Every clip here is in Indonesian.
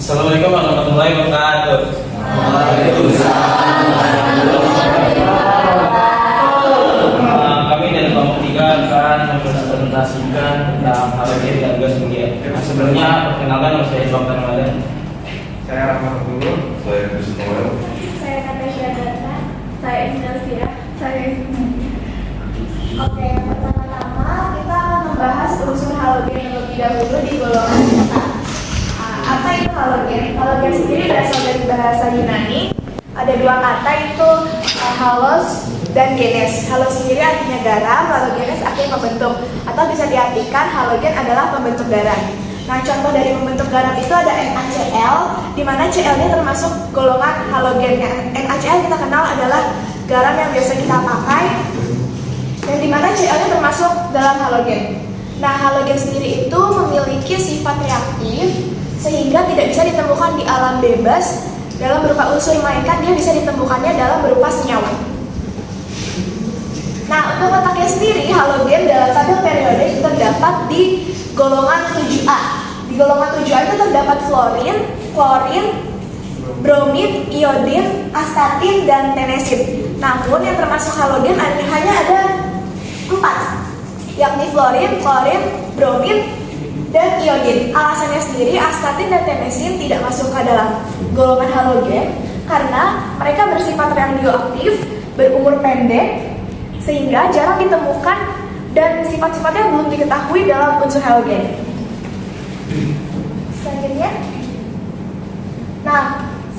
Assalamualaikum warahmatullahi wabarakatuh. Waalaikumsalam warahmatullahi wabarakatuh. Kami dari kelompok 3 akan mempresentasikan tentang halogen dan gas mulia. Sebelumnya perkenalkan nama saya Dr. Ramadan. Saya Rahmat dulu. Saya Yusuf Noel. Saya Natasha Data. Saya Indonesia. Saya Oke, pertama-tama kita akan membahas unsur halogen terlebih dahulu di golongan kita. Apa itu halogen? Halogen sendiri berasal dari bahasa Yunani. Ada dua kata itu halos dan genes. Halos sendiri artinya garam, lalu genes artinya pembentuk. Atau bisa diartikan halogen adalah pembentuk garam. Nah, contoh dari pembentuk garam itu ada NaCl, di mana Cl-nya termasuk golongan halogen. NaCl kita kenal adalah garam yang biasa kita pakai, dan di mana Cl-nya termasuk dalam halogen. Nah, halogen sendiri itu memiliki sifat reaktif sehingga tidak bisa ditemukan di alam bebas dalam berupa unsur, melainkan dia bisa ditemukannya dalam berupa senyawa. Nah, untuk letaknya sendiri, halogen dalam tabel periodik terdapat di golongan 7A. Di golongan 7A itu terdapat fluorin, klorin, bromin, iodin, astatin, dan tenesin. Namun yang termasuk halogen hanya ada 4, yakni fluorin, klorin, bromin, dan iodin. Alasannya sendiri, astatin dan tenesin tidak masuk ke dalam golongan halogen karena mereka bersifat radioaktif, berumur pendek, sehingga jarang ditemukan dan sifat-sifatnya belum diketahui dalam unsur halogen. Selanjutnya,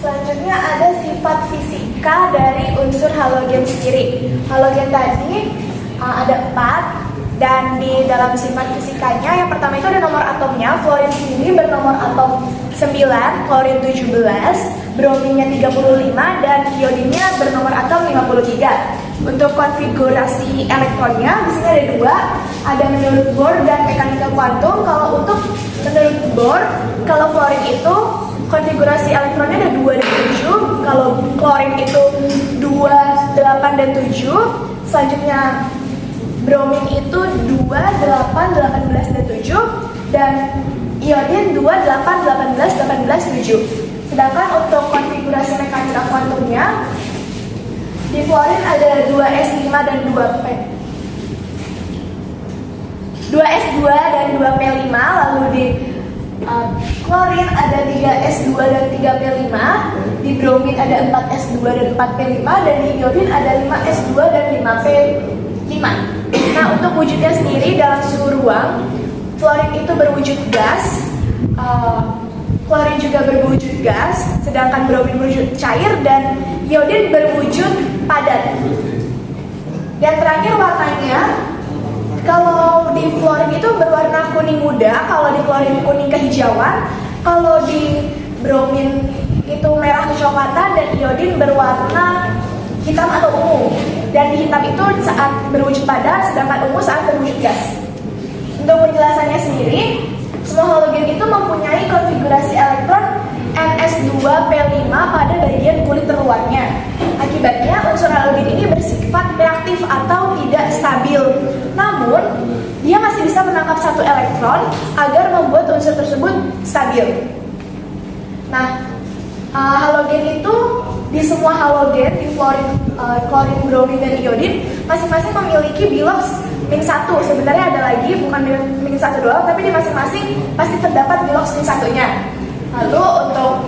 selanjutnya ada sifat fisika dari unsur halogen sendiri. Halogen tadi ada 4. Dan di dalam sifat fisikanya, yang pertama itu ada nomor atomnya. Fluorin sendiri bernomor atom 9, klorin 17, brominnya 35, dan iodinnya bernomor atom 53. Untuk konfigurasi elektronnya, di sini ada 2, ada menurut Bohr dan mekanika kuantum. Kalau untuk menurut Bohr, kalau fluorin itu konfigurasi elektronnya ada 2 dan 7, kalau klorin itu 2, 8, dan 7. Selanjutnya bromin itu 2, 8, 18, dan 7, dan iodin 2, 8, 18, 18, 7. Sedangkan untuk konfigurasi mekanika kuantumnya, di fluorin ada 2s5 dan 2s2 dan 2p5, lalu di klorin ada 3s2 dan 3p5, di bromin ada 4s2 dan 4p5, dan di iodin ada 5s2 dan 5p5. Nah, untuk wujudnya sendiri dalam suhu ruang, fluorin itu berwujud gas, klorin juga berwujud gas, sedangkan bromin berwujud cair, dan iodin berwujud padat. Dan terakhir warnanya, kalau di fluorin itu berwarna kuning muda, kalau di klorin kuning kehijauan, kalau di bromin itu merah kecoklatan, dan iodin berwarna hitam atau ungu. Dan di hitam itu saat berwujud padat, sedangkan ungu saat berwujud gas. Untuk penjelasannya sendiri, semua halogen itu mempunyai konfigurasi elektron ns2p5 pada bagian kulit terluarnya. Akibatnya unsur halogen ini bersifat reaktif atau tidak stabil. Namun, dia masih bisa menangkap satu elektron agar membuat unsur tersebut stabil. Nah, halogen itu di semua halogen, di fluorin, klorin, bromin, dan iodin masing-masing memiliki bilox -1. Sebenarnya ada lagi, bukan -1 doang, tapi di masing-masing pasti terdapat bilox -1-nya. Lalu untuk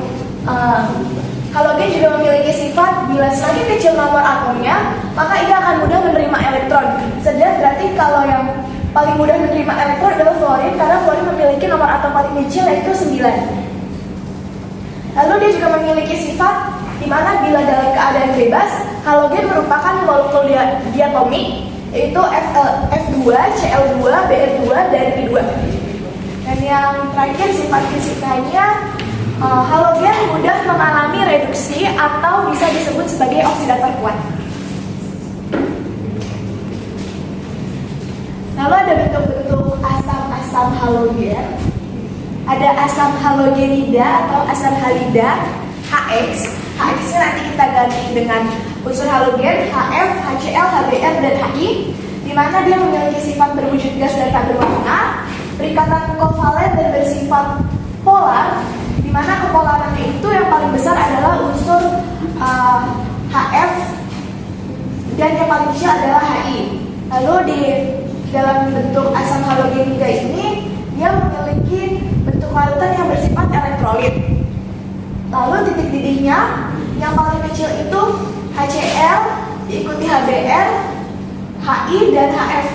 halogen juga memiliki sifat bila semakin kecil nomor atomnya, maka ia akan mudah menerima elektron. Sedang berarti kalau yang paling mudah menerima elektron adalah fluorin, karena fluorin memiliki nomor atom paling kecil yaitu 9. Lalu dia juga memiliki sifat di mana bila dalam keadaan bebas, halogen merupakan molekul diatomik, yaitu F2, Cl2, Br2, dan I2. Dan yang terakhir sifat fisikanya, halogen mudah mengalami reduksi atau bisa disebut sebagai oksidator kuat. Lalu ada bentuk-bentuk asam-asam halogen. Ada asam halogenida atau asam halida, HX. HX-nya nanti kita ganti dengan unsur halogen HF, HCl, HBr, dan HI, di mana dia memiliki sifat berwujud gas dan tak berwarna, perikatan kovalen dan bersifat polar, di mana kepolaran paling kecil adalah Hi. Lalu di dalam bentuk asam halogen 3 ini dia memiliki bentuk larutan yang bersifat elektrolit. Lalu titik didihnya yang paling kecil itu HCl, diikuti HBr, Hi dan HF.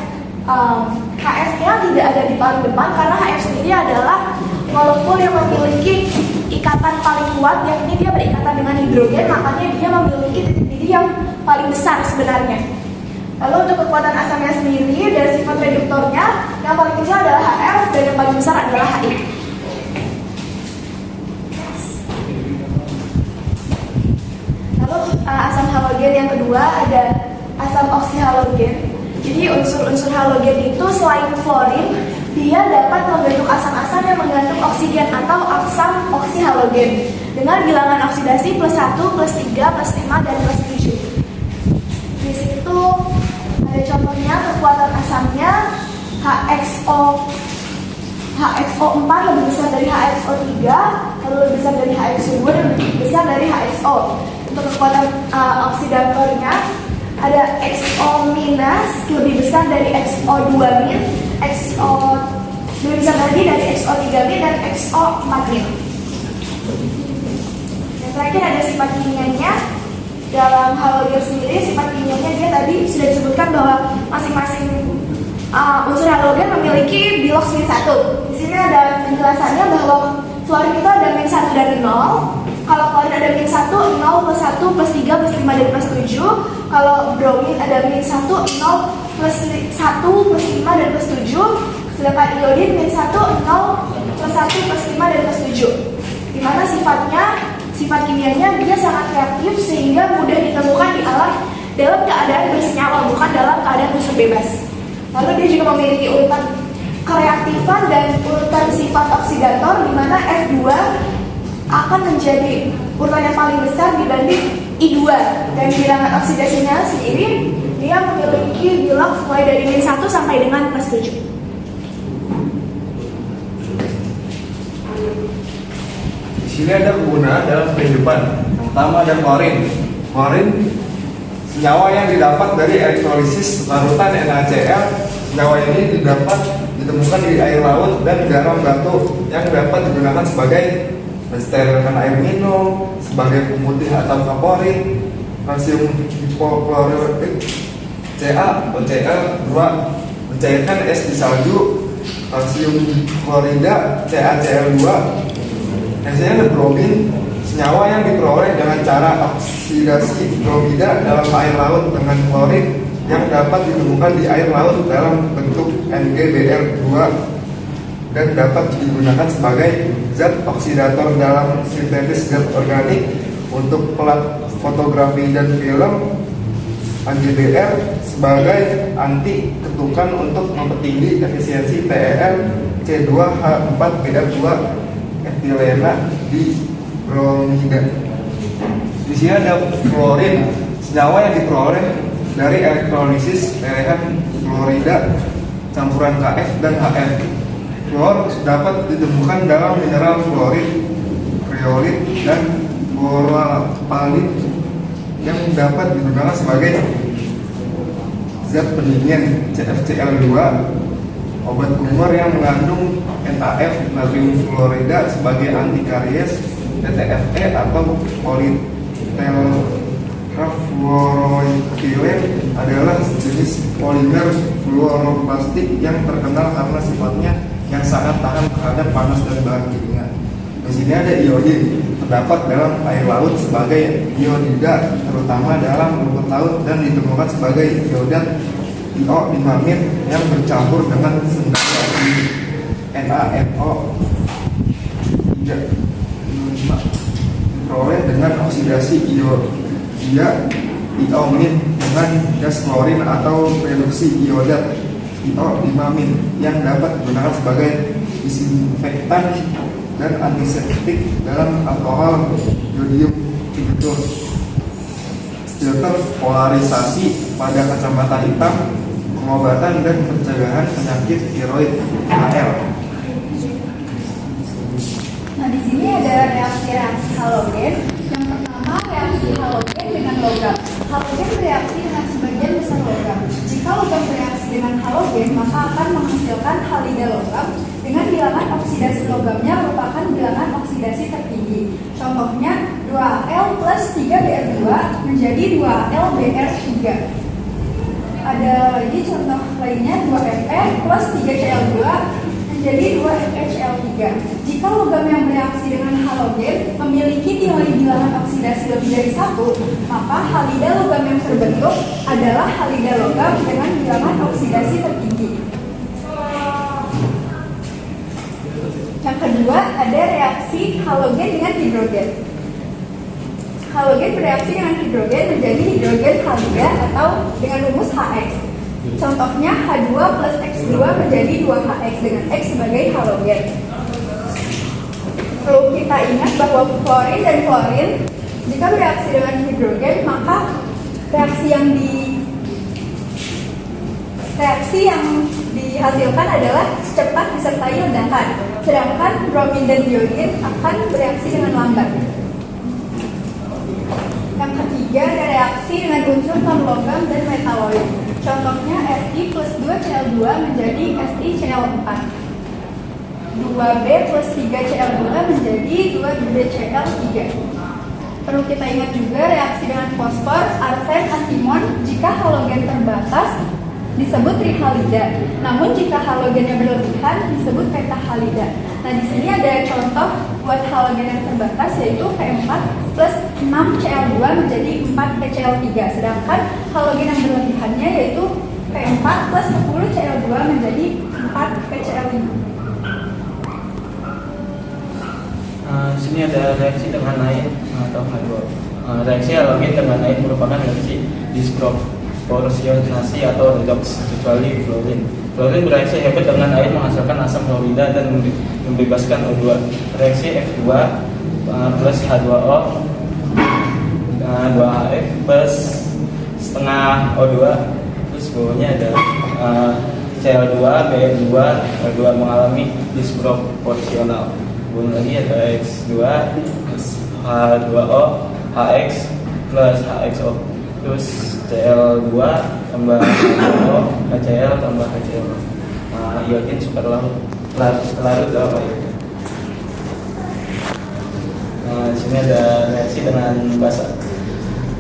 HF-nya tidak ada di paling depan karena HF sendiri adalah molekul yang memiliki ikatan paling kuat, yakni dia berikatan dengan hidrogen, makanya dia memiliki titik didih yang paling besar sebenarnya. Lalu untuk kekuatan asamnya sendiri dari sifat reduktornya, yang paling kecil adalah HF dan yang paling besar adalah Hi. Lalu asam halogen yang kedua ada asam oksihalogen. Jadi unsur-unsur halogen itu selain fluorin, dia dapat membentuk asam-asam yang mengandung oksigen atau asam oksihalogen dengan bilangan oksidasi +1, +3, +5, dan +7. Di situ ada contohnya kekuatan asamnya HXO4 lebih besar dari HXO3, lalu lebih besar dari HXO2 dan lebih besar dari HXO. Untuk kekuatan oksidatornya ada XO- lebih besar dari XO2-, XO lebih besar lagi dari XO3- dan XO4-. Yang terakhir ada sifat kimianya. Dalam halogen sendiri sifat kimianya dia tadi sudah disebutkan bahwa masing-masing unsur halogen memiliki bilox -1. Di sini ada penjelasannya bahwa fluorin itu ada -1 dan 0. Kalau fluorin ada -1, 0, +1, +3, +5, dan +7. Kalau bromin ada -1, 0, +1, +5, dan +7. Sedangkan iodin -1, 0, +1, +5, dan +7. Dimana sifat kimianya dia sangat reaktif sehingga mudah ditemukan di alam dalam keadaan bersenyawa, bukan dalam keadaan unsur bebas. Lalu dia juga memiliki urutan kereaktifan dan urutan sifat oksidator, di mana F2 akan menjadi urutan yang paling besar dibanding I2, dan bilangan oksidasinya sendiri dia memiliki bilox mulai dari -1 sampai dengan +7. Di sini ada kegunaan dalam kehidupan. Yang pertama ada klorin. Klorin senyawa yang didapat dari elektrolisis larutan NaCl. Senyawa ini ditemukan di air laut dan garam batu yang dapat digunakan sebagai mensterilkan air minum, sebagai pemutih atau kaporit, kalsium hipoklorit Ca, CL2, mencairkan es di salju, kalsium klorida, CaCl2. Yang sini ada bromin, senyawa yang diperoleh dengan cara oksidasi bromida dalam air laut dengan klorin yang dapat ditemukan di air laut dalam bentuk NgBr2 dan dapat digunakan sebagai zat oksidator dalam sintesis zat organik untuk pelat fotografi dan film. NgBr sebagai anti ketukan untuk mempertinggi efisiensi TeL C2H4-beta2 etilena di bromida. Di sini ada fluorin, senyawa yang diperoleh dari elektrolisis lelehan fluorida campuran Kf dan Hf. Fluor dapat ditemukan dalam mineral fluorid, kriolit, dan borapalit yang dapat digunakan sebagai zat pendingin CFCl2, obat tumor yang mengandung NaF natrium fluorida sebagai antikaries, TTFE atau polytetrafluoroethylene adalah jenis polimer fluoroplastik yang terkenal karena sifatnya yang sangat tahan terhadap panas dan bahan kimia. Di sini ada iodin, terdapat dalam air laut sebagai iodida, terutama dalam rumput laut, dan ditemukan sebagai iodat IO5- yang bercampur dengan sendawa NaNO3 diperoleh dengan oksidasi iodia IO- dengan gas klorin atau reduksi iodat IO5- yang dapat digunakan sebagai disinfektan dan antiseptik dalam alkohol yodium filter. Filter polarisasi pada kacamata hitam, pengobatan dan pencegahan penyakit tiroid AL. Nah, di sini ada reaksi halogen. Yang pertama reaksi halogen dengan logam. Halogen bereaksi dengan sebagian besar besar logam. Jika logam bereaksi dengan halogen, maka akan menghasilkan halida logam dengan bilangan oksidasi logamnya merupakan bilangan oksidasi tertinggi. Contohnya 2Al plus 3Br2 menjadi 2LBr3. Ada lagi contoh lainnya 2Fe plus 3Cl2 menjadi 2FeCl3. Jika logam yang bereaksi dengan halogen memiliki nilai bilangan oksidasi lebih dari 1, maka halida logam yang terbentuk adalah halida logam dengan bilangan oksidasi tertinggi. Yang kedua, ada reaksi halogen dengan hidrogen. Halogen bereaksi dengan hidrogen menjadi hidrogen halida atau dengan rumus HX. Contohnya H2 plus X2 menjadi 2HX dengan X sebagai halogen. Perlu kita ingat bahwa fluorin dan klorin jika bereaksi dengan hidrogen, maka reaksi yang dihasilkan adalah cepat disertai ledakan. Sedangkan bromin dan iodin akan bereaksi dengan lambat. Yang ketiga, ada reaksi dengan unsur non-logam dan metaloid. Contohnya Fi plus 2Cl2 menjadi FiCl4. 2B plus 3Cl2 menjadi 2BCl3. Perlu kita ingat juga reaksi dengan fosfor, arsen, antimon jika halogen terbatas disebut trihalida. Namun jika halogennya berlebihan disebut pentahalida. Nah, di sini ada contoh buat halogen yang terbatas yaitu P4 plus 6Cl2 menjadi 4PCl3. Sedangkan halogen yang berlebihannya yaitu P4 plus 10Cl2 menjadi 4PCl5. Sini ada reaksi dengan air atau H2. Reaksi halogen dengan air merupakan reaksi disproporsionasi atau redoks kecuali fluorin. Fluorin bereaksi hebat dengan air menghasilkan asam klorida dan membebaskan O2. Reaksi F2 plus H2O 2HF plus setengah O2, terus bawahnya ada Cl2, Br2, L2 mengalami disproporsional. Kemudian lagi ada X2 plus H2O, HX plus HXO, terus Cl2 tambah H2O, HCl tambah HCl. Iodin superlarut dalam air. Di sini ada reaksi dengan basa.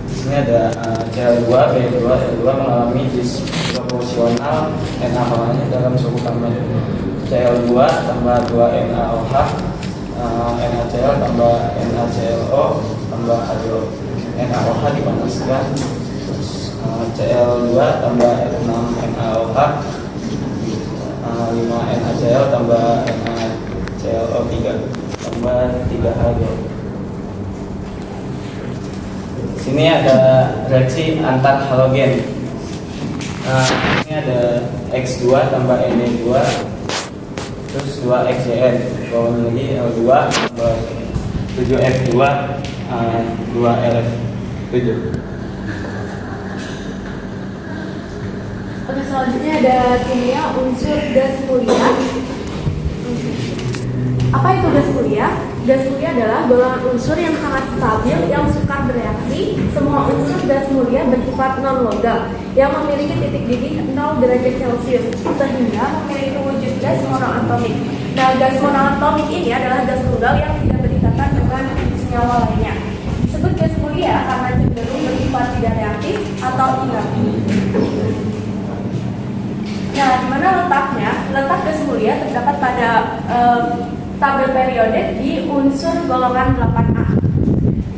Di sini ada Cl2, B2, L2 mengalami disproporsional NaOH-nya dalam suhu tambah. Cl2 tambah 2NaOH, NaCl tambah NaClO tambah H2O. NaOH dipanaskan, terus Cl2 tambah 6NaOH, 5NaCl tambah NaClO3 tambah 3H2O. Sini ada reaksi antar halogen. Ini ada X2 tambah Ne2, terus 2XCN, bawahnya lagi L2 tambah 7F2, 2LF7. Oke, selanjutnya ada kimia unsur gas mulia. Apa itu gas mulia? Gas mulia adalah golongan unsur yang sangat stabil yang sukar bereaksi. Semua unsur gas mulia bersifat non-logam yang memiliki titik didih 0 derajat Celcius sehingga memiliki wujud gas monoatomik. Nah, gas monoatomik ini adalah gas tunggal yang tidak berikatan dengan senyawa lainnya. Disebut gas mulia karena cenderung bersifat tidak reaktif atau inert. Nah, di mana letaknya? Letak gas mulia terdapat pada tabel periode di unsur golongan 8A,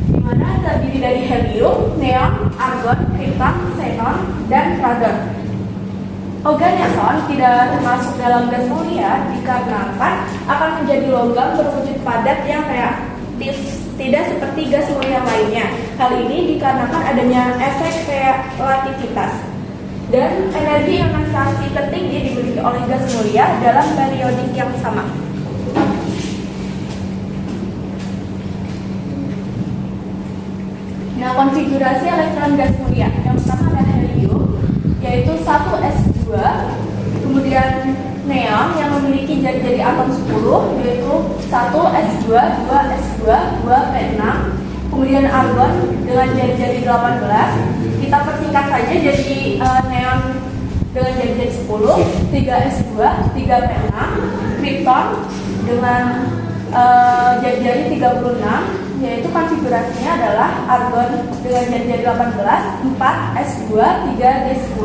di mana terdiri dari helium, neon, argon, krypton, xenon, dan radon. Oganeson tidak termasuk dalam gas mulia dikarenakan akan menjadi logam berwujud padat yang reaktif, tidak seperti gas mulia lainnya. Hal ini dikarenakan adanya efek relativitas dan energi ionisasi tertinggi dimiliki oleh gas mulia dalam periodik yang sama. Nah, konfigurasi elektron gas mulia yang pertama ada helium, yaitu 1s2, kemudian neon yang memiliki jari-jari atom 10, yaitu 1s2, 2s2, 2p6, kemudian argon dengan jari-jari 18. Kita persingkat saja jadi neon dengan jari-jari 10, 3s2, 3p6, kripton dengan jari-jari 36, yaitu konfigurasinya adalah argon dengan jari-jari 18, 4s2, 3d10,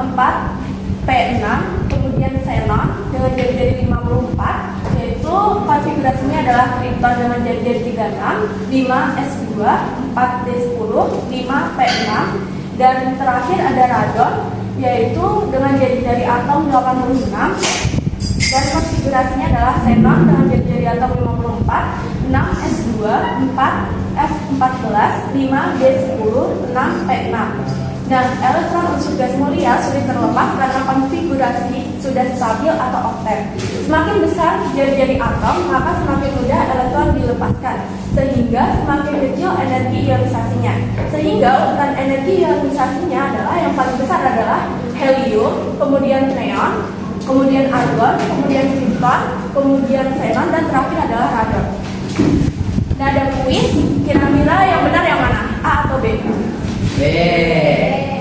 4p6, kemudian xenon dengan jari-jari 54, yaitu konfigurasinya adalah kripton dengan jari-jari 36, 5s2, 4d10, 5p6, dan terakhir ada radon yaitu dengan jari-jari atom 86, dan konfigurasinya adalah xenon dengan jari-jari atom 54, 6s2, 4f14, 5d10, 6p6. Nah, elektron unsur gas mulia sulit terlepas karena konfigurasi sudah stabil atau oktet. Semakin besar jari-jari atom, maka semakin mudah elektron dilepaskan, sehingga semakin kecil energi ionisasinya. Sehingga urutan energi ionisasinya adalah yang paling besar adalah helium, kemudian neon, kemudian argon, kemudian kripton, kemudian xenon, dan terakhir adalah radon. Nah, ada kuis, kira-kira yang benar yang mana? A atau B? B.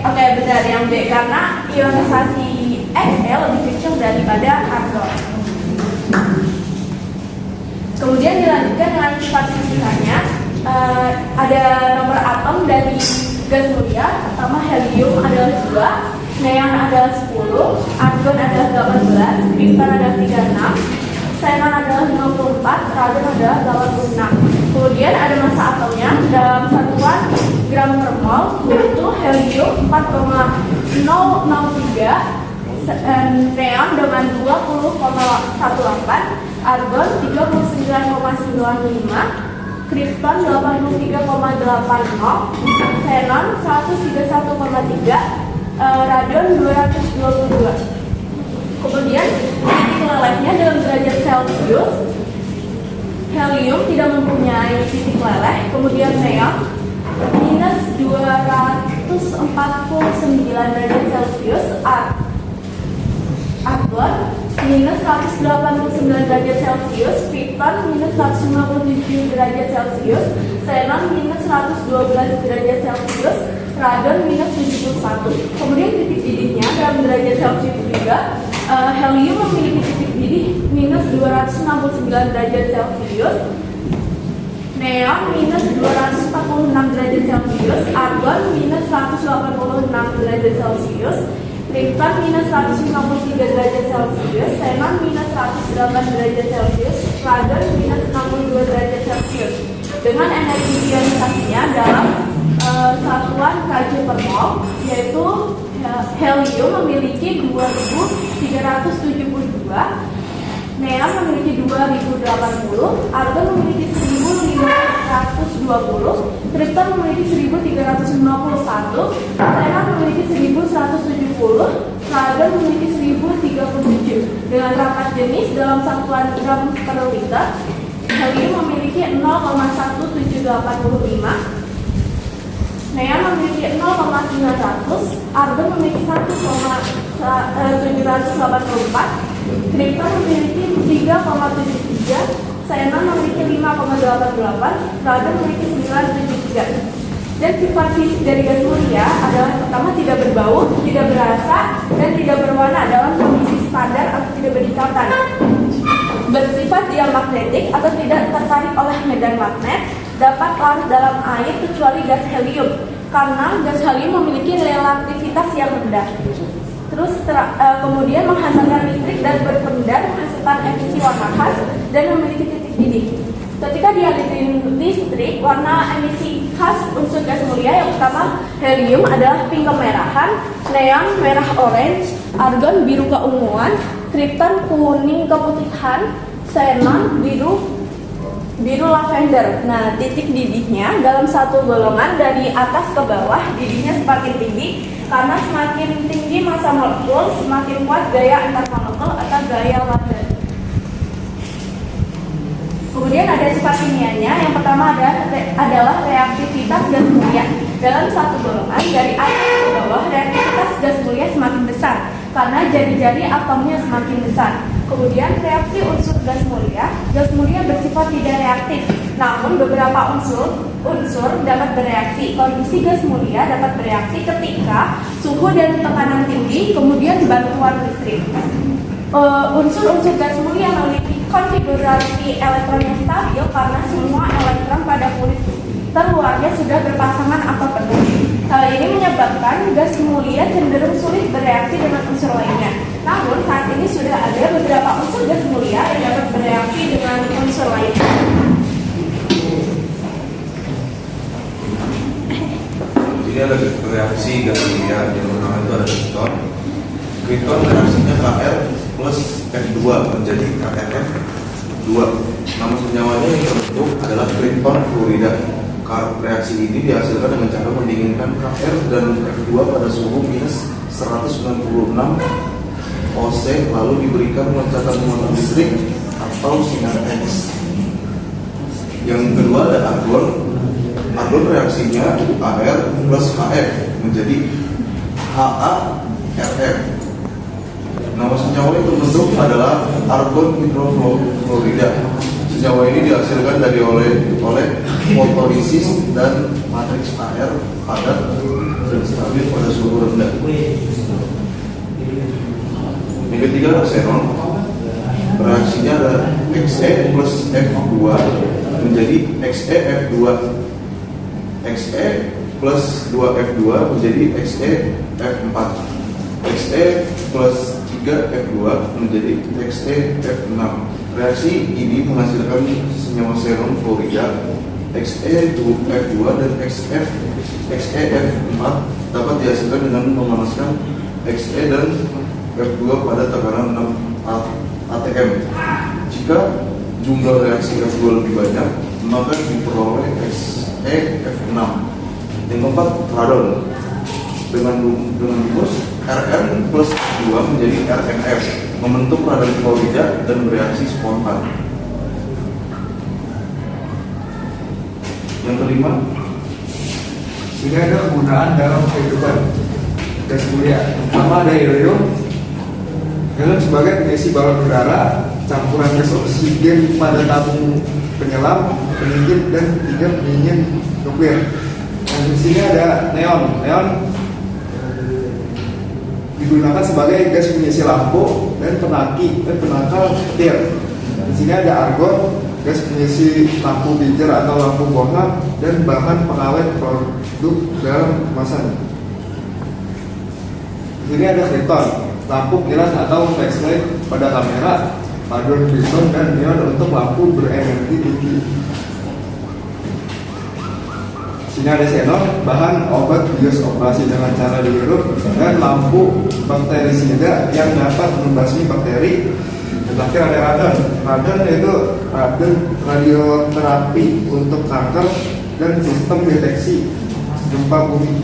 Oke, benar yang B karena ionisasi Xl lebih kecil daripada argon. Kemudian dilanjutkan dengan sifat fisikanya. Ada nomor atom dari gas mulia. Pertama, helium adalah 2, neon adalah 10, argon adalah 18, kripton adalah 36, xenon adalah 54, radon adalah 86. Kemudian ada massa atomnya dalam satuan gram per mol, yaitu helium 4,003, neon dengan 20,18, argon 39,95, kripton 83,80, xenon 131,3, radon 222. Kemudian titik lelehnya dalam derajat Celcius. Helium tidak mempunyai titik leleh. Kemudian neon minus 249 derajat Celcius, argon minus 189 derajat Celcius, kripton minus 157 derajat Celcius, xenon minus 112 derajat Celcius, radon minus 71. Kemudian titik didihnya dalam derajat Celcius juga. Helium memiliki titik didih minus 269 derajat Celcius, neon minus 246 derajat Celcius, argon minus 186 derajat Celcius, kripton minus 153 derajat Celcius, xenon minus 108 derajat Celcius, radon minus 62 derajat Celcius. Dengan energi ionisasinya dalam satuan Kj per mol, yaitu helium memiliki 2372, neon memiliki 2080, argon memiliki 1520, kripton memiliki 1351, xenon memiliki 1170, radon memiliki 1037. Dengan rapat jenis dalam satuan gram per liter, helium memiliki 0,1785, neon memiliki 0,900, argon memiliki 1,784, kripton memiliki 3,73, xenon memiliki 5,88, radon memiliki 9,73. Dan sifat fisik dari gas mulia adalah pertama tidak berbau, tidak berasa, dan tidak berwarna dalam kondisi standar atau tidak berikatan. Bersifat diamagnetik atau tidak tertarik oleh medan magnet, dapat larut dalam air kecuali gas helium karena gas helium memiliki relativitas yang rendah. Terus kemudian menghasilkan listrik dan berpendar, menghasilkan emisi warna khas dan memiliki titik didih. Ketika dialiri listrik, warna emisi khas unsur gas mulia yang pertama helium adalah pink kemerahan, neon merah orange, argon biru keunguan, kripton kuning keputihan, xenon biru lavender. Nah, titik didihnya dalam satu golongan dari atas ke bawah, didihnya semakin tinggi karena semakin tinggi massa molekul, semakin kuat gaya antar molekul atau gaya Lambda. Kemudian ada sifat kimianya. Yang pertama adalah reaktivitas gas mulia. Dalam satu golongan dari atas ke bawah, reaktivitas gas mulia semakin besar karena jari-jari atomnya semakin besar. Kemudian reaksi unsur gas mulia bersifat tidak reaktif. Namun beberapa unsur dapat bereaksi. Kondisi gas mulia dapat bereaksi ketika suhu dan tekanan tinggi, kemudian bantuan listrik. Unsur-unsur gas mulia memiliki konfigurasi elektronnya stabil karena semua elektron pada kulit terluarnya sudah berpasangan atau penuh. Hal ini menyebabkan gas mulia cenderung sulit bereaksi dengan unsur lainnya. Namun saat ini sudah ada beberapa unsur gas mulia yang dapat bereaksi dengan unsur lainnya. Jadi ada reaksi gas mulia yang pertama itu ada kriton. Kriton reaksinya Kr plus F2 menjadi KrF2. Nama senyawanya yang terbentuk adalah kriton fluorida. Reaksi ini dihasilkan dengan cara mendinginkan Kr dan F2 pada suhu minus 196 OC lalu diberikan loncatan muatan listrik atau sinar X. Yang kedua ada argon. Argon reaksinya Ar plus Hf menjadi HaRF. Nama senyawa yang terbentuk adalah argon hidrofluorida. Senyawa ini dihasilkan oleh fotolisis dan matriks Ar padat dan stabil pada suhu rendah. Yang ketiga ada xenon. Reaksinya ada Xe plus F2 menjadi XeF2. Xe plus 2F2 menjadi XeF4. Xe plus 3F2 menjadi XeF6. Reaksi ini menghasilkan senyawa xenon fluorida. Xe2F2 dan XeF4 dapat dihasilkan dengan memanaskan Xe dan F2 pada tekanan 6 atm. Jika jumlah reaksi F2 lebih banyak, maka diperoleh XeF6. Yang keempat, radon. Dengan rumus Rn plus 2 menjadi RnF, membentuk radon fluorida dan bereaksi spontan. Yang kelima, Ini ada penggunaan dalam kehidupan gas mulia. Pertama ada helium. Helium sebagai pengisi balon udara, campuran gas oksigen pada tabung penyelam, pendingin dan ketiga pendingin nuklir. Dan di sini ada neon. Neon digunakan sebagai gas pengisi lampu dan penangkal petir. Di sini ada argon, gas pengisi lampu pijar atau lampu bohlam dan bahan pengawet produk dalam kemasan. Di sini ada kriton, lampu kilat atau flashlight pada kamera, padon piston dan neon untuk lampu berenergi tinggi. Di sini ada xenon, bahan obat bios operasi dengan cara dihirup, dan lampu bakterisida yang dapat membasmi bakteri. Dan terakhir ada radon. Radon yaitu radioterapi untuk kanker dan sistem deteksi gempa bumi.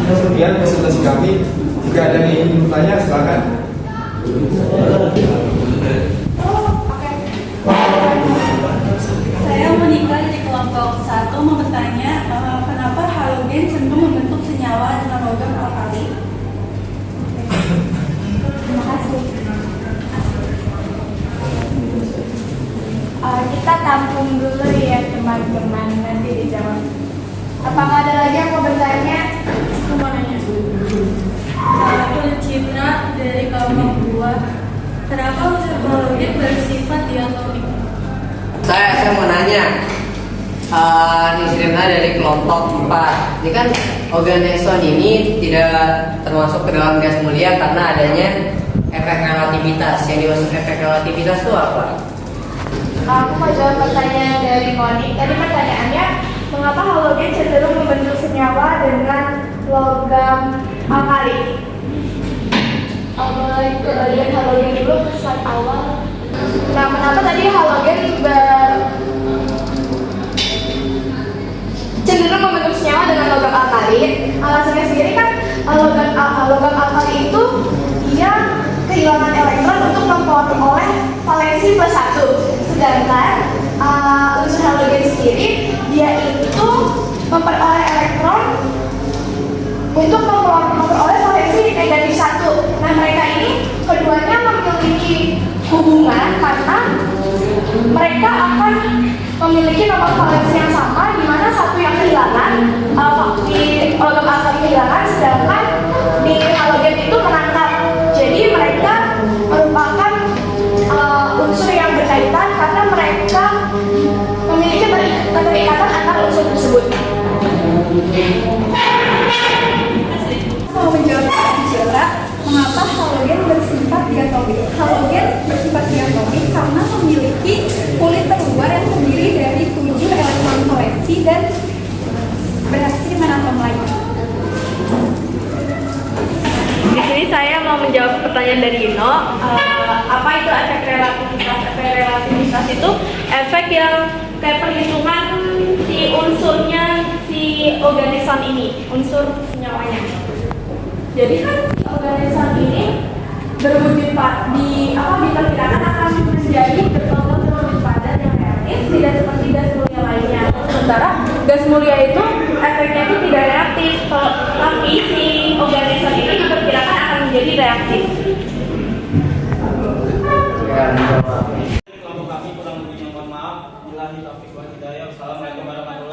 Kemudian presentasi kami, jika ada yang ingin bertanya silakan. Saya Monika dari kelompok 1 mau bertanya, kenapa halogen cenderung membentuk senyawa dengan logam alkali? Terima kasih. Kita tampung dulu ya teman-teman, nanti dijawab. Apakah ada lagi yang mau bertanya? Aku mau nanya. Aku Citra dari kelompok 2. Kenapa unsur halogen bersifat diatomic? Saya mau nanya. Nisrina dari kelompok 4. Ini kan organeson ini tidak termasuk ke dalam gas mulia karena adanya efek relativitas. Yang dimaksud efek relativitas itu apa? Aku mau jawab pertanyaan dari Moni. Tadi pertanyaannya, mengapa halogen cenderung membentuk senyawa dengan logam alkali? Mulai ke bagian halogen dulu, kesan awal. Nah, kenapa tadi halogen cenderung membentuk senyawa dengan logam alkali? Alasannya sendiri kan logam alkali itu dia kehilangan elektron untuk memperoleh valensi plus 1. Sedangkan unsur halogen sendiri dia itu memperoleh elektron untuk memperoleh valensi negatif 1. Nah, mereka ini keduanya memiliki hubungan karena mereka akan memiliki nomor valensi yang sama, di mana satu yang kehilangan di logam alkali kehilangan, sedangkan di halogen itu menangkap. Jadi mereka merupakan unsur yang berkaitan karena mereka memiliki keterikatan antar unsur tersebut. Mau menjawab pertanyaan Cira, mengapa halogen bersifat diatomik? Halogen bersifat diatomik karena memiliki kulit terluar yang terdiri dari 7 elektron valensi dan bereaksi dengan atom lain. Di sini saya mau menjawab pertanyaan dari Ino. Apa itu efek relativitas? Efek relativitas itu efek yang kayak perhitungan si unsurnya si organisme ini, unsur senyawanya. Jadi kan si organisme ini berwujud diperkirakan akan menjadi berlogam berwujud padat yang reaktif, tidak seperti gas mulia lainnya. Sementara gas mulia itu efeknya itu tidak reaktif, tapi si organisme ini diperkirakan akan menjadi reaktif. Kelompok kami kurang lebihnya mohon maaf. Billahi taufiq wal hidayah. Wassalamualaikum warahmatullahi wabarakatuh.